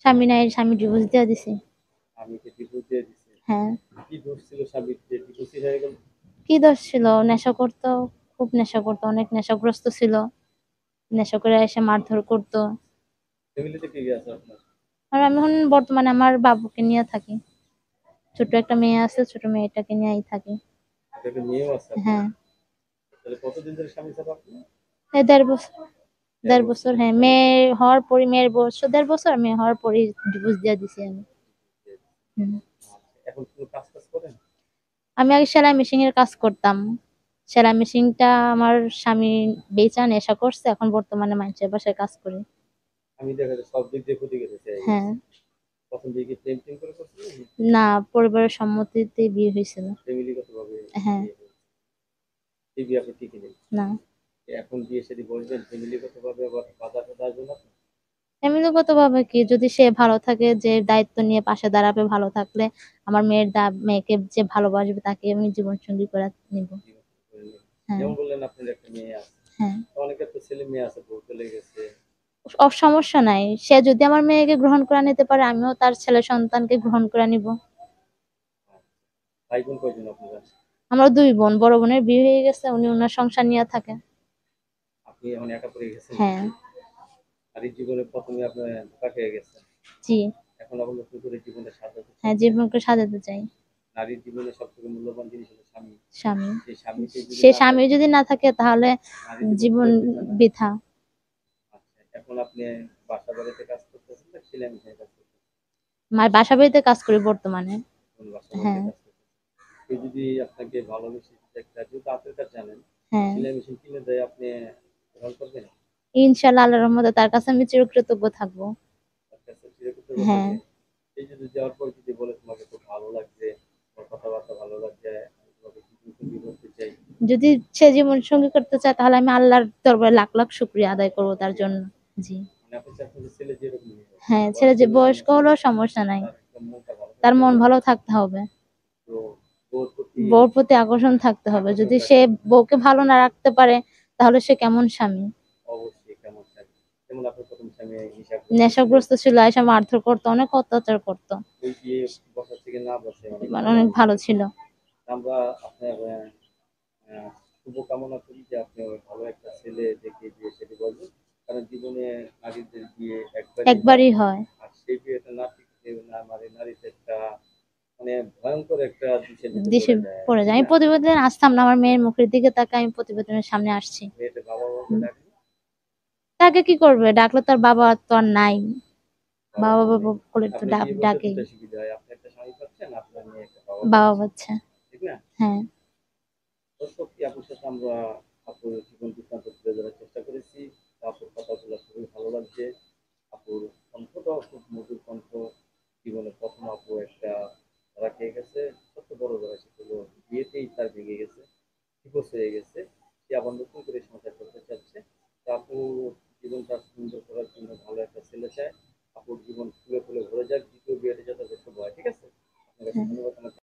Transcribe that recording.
স্বামী নাই, স্বামী ডিভোর্স দিয়ে দিছে। আমি কি ডিভোর্স দিয়ে দিছে? হ্যাঁ। কি দোষ ছিল স্বামীর যে ডিভোর্সি হয়ে গেল? কি দোষ ছিল? নেশা করতো, খুব নেশা করতো, অনেক নেশাগ্রস্ত ছিল। নেশা করে এসে মারধর করতো। ফ্যামিলিতে কে আছে আপনার? আর আমি এখন বর্তমানে আমার বাবুকে নিয়ে থাকি। ছোট একটা মেয়ে আছে, ছোট মেয়েটাকে নিয়েই থাকি। একটা মেয়েও আছে আপনার? হ্যাঁ। তাহলে কতদিন ধরে স্বামী ছাড়া আপনি? এই 1.5 বছর। 1.5 বছর 1.5 বছর, ধরে হ্যাঁ। স্বামী মেয়ে ছাড়া। হওয়ার পরই, মেয়ের বয়স 1.5 বছর, মেয়ে হওয়ার পরই ডিভোর্স দিয়ে দিছি আমি। হুম। আচ্ছা, এখন কোনো কাজ টাজ করেন? আমি আগে সেলাই মেশিন এর কাজ করতাম। সেলাই মেশিনটা আমার স্বামী বেচা নেশা করছে, এখন বর্তমানে মানুষের বাসায় কাজ করি। আমি দেখা যায় সব দিক দিয়ে ক্ষতি গেছে এই হ্যাঁ। গেছে। প্রথম দিকে কি প্রেম টেম করে করছিলেন? না, পরিবারের সম্মতিতে বিয়ে হয়েছিল। ফ্যামিলিগত ভাবে হ্যাঁ। বিয়ে হয়েছে। এই বিয়ে আপনি টিকে নেই। না, এখন বিয়ে শাদী বলবেন ফ্যামিলিগত ভাবে আবার বাধা টাধা আসবে না তো? ফ্যামিলিগত ভাবে কি, যদি সে ভালো থাকে, যে দায়িত্ব নিয়ে পাশে দাঁড়াবে, ভালো থাকলে আমার মেয়েকে যে ভালোবাসবে তাকে আমি জীবন সঙ্গী করে নিব। জীবন শুরু করে নেবেন। হ্যাঁ। যেমন বললেন আপনার একটা মেয়ে আছে। হ্যাঁ। অনেকের তো ছেলে মেয়ে আছে, বউ চলে গেছে। সমস্যা নাই, সে যদি আমার মেয়েকে গ্রহণ করে নিতে পারে, আমিও তার ছেলে সন্তানকে গ্রহণ করে নিব। ভাই বোন কয়জন আপনারা? আমরা 2 বোন, বড় বোনের বিয়ে হয়ে গেছে, উনি ওনার সংসার নিয়ে থাকে। আপনি এখন একা পড়ে গেছেন হ্যাঁ। নাকি? আর এই জীবনে প্রথমে আপনার ধোঁকা খেয়ে গেছেন। জি। এখন আবার নতুন করে জীবনে সাজাতে হ্যাঁ, চাচ্ছেন। জীবনকে সাজাতে চাই। নারীর জীবনে সবথেকে মূল্যবান জিনিস হলো স্বামী। স্বামী। সেই স্বামীকে যদি সে না স্বামী থাকে, যদি না থাকে তাহলে নারী জীবন জীবন পুরাই বৃথা না? বৃথা। আচ্ছা, এখন আপনি বাসা বাড়িতে কাজ করতেছেন না সেলাই মেশিনে কাজ করতেছেন? মার বাসা বাড়িতে কাজ করি বর্তমানে। এখন বাসা বাড়িতে হ্যাঁ। কাজ করতেছেন। কেউ যদি আপনাকে ভালোবেসে যদি একটা, যেহেতু হাতের কাজ জানেন, হ্যাঁ। সেলাই মেশিন কিনে দেয়, আপনি গ্রহণ করবেন? ইনশাআল্লাহ, আল্লাহর রহমতে তার কাছে আমি চিরকৃতজ্ঞ থাকবো। তার কাছে চিরকৃতজ্ঞ হ্যাঁ। থাকবেন? এই যদি যাওয়ার পর যদি বলে তোমাকে খুব ভালো লাগছে, তোমার কথাবার্তা ভালো লাগছে, আমি তোমাকে জীবন সঙ্গী করতে চাই, যদি সে জীবন সঙ্গী করতে চায়, তাহলে আমি আল্লাহর দরবারে লাখ লাখ শুকরিয়া আদায় করবো তার জন্য। জি। মানে আপনি চাচ্ছেন যে ছেলে যেরকমই হোক, হ্যাঁ, ছেলে বয়স্ক যে হলেও বয়স্ক সমস্যা হলেও নেই, সমস্যা নাই, তার একটা মনটা ভালো তার থাকতে মন হবে। ভালো থাকতে হবে। তো বউর প্রতি বউর প্রতি আকর্ষণ থাকতে হবে, আকর্ষণ যদি সে থাকতে হবে। বউকে ভালো না রাখতে পারে, তাহলে সে কেমন স্বামী। অবশ্যই কেমন স্বামী? যেমন আপনার প্রথম স্বামী নেশাগ্রস্ত ছিল, নেশাগ্রস্ত ছিল, এসে মারধর করতো, অনেক অত্যাচার করতো। ওই বিয়ে বসার থেকে না বসে অনেক মানে ভালো অনেক হয়েছে। ভালো ছিল। আমরা আপনার শুভকামনা করি যে আপনি ভালো একটা ছেলে দেখে বিয়ে সেটি বলবেন। কারণ জীবনে নারীদের বিয়ে একবারই হয়। একবারই হয়। আর সেই বিয়েটা না টিকতে না, মানে নারীতে একটা মানে ভয়ঙ্কর একটা দিশের মধ্যে দিশে পড়ে যায়, পড়ে ঠিক যায়। আমি না? প্রতিবেদনে আসতাম না, আমার মেয়ের মুখের দিকে তাকে আমি প্রতিবেদনের সামনে আসছি। মেয়েটা বাবা বাবাকে হুম। ডাকে, তাকে কি করবে, ডাকলে তার বাবা তো আর নাই। বাবা বাবা তো বাবা নেই। করে তো আপনি বিয়ে করতে ডাকেই। দুইটা সুবিধা হয়, আপনি একটা স্বামী পাচ্ছেন, আপনার মেয়ে একটা বাবা বাবা পাচ্ছে, বাচ্চা। ঠিক না? হ্যাঁ। দর্শক, কি আপুর সাথে আমরা আপুর জীবন বৃত্তান্ত তুলে ধরার চেষ্টা করেছি। আপুর কথাগুলো খুবই ভালো লাগছে। আপুর কণ্ঠটাও খুব মধুর কণ্ঠ। জীবনে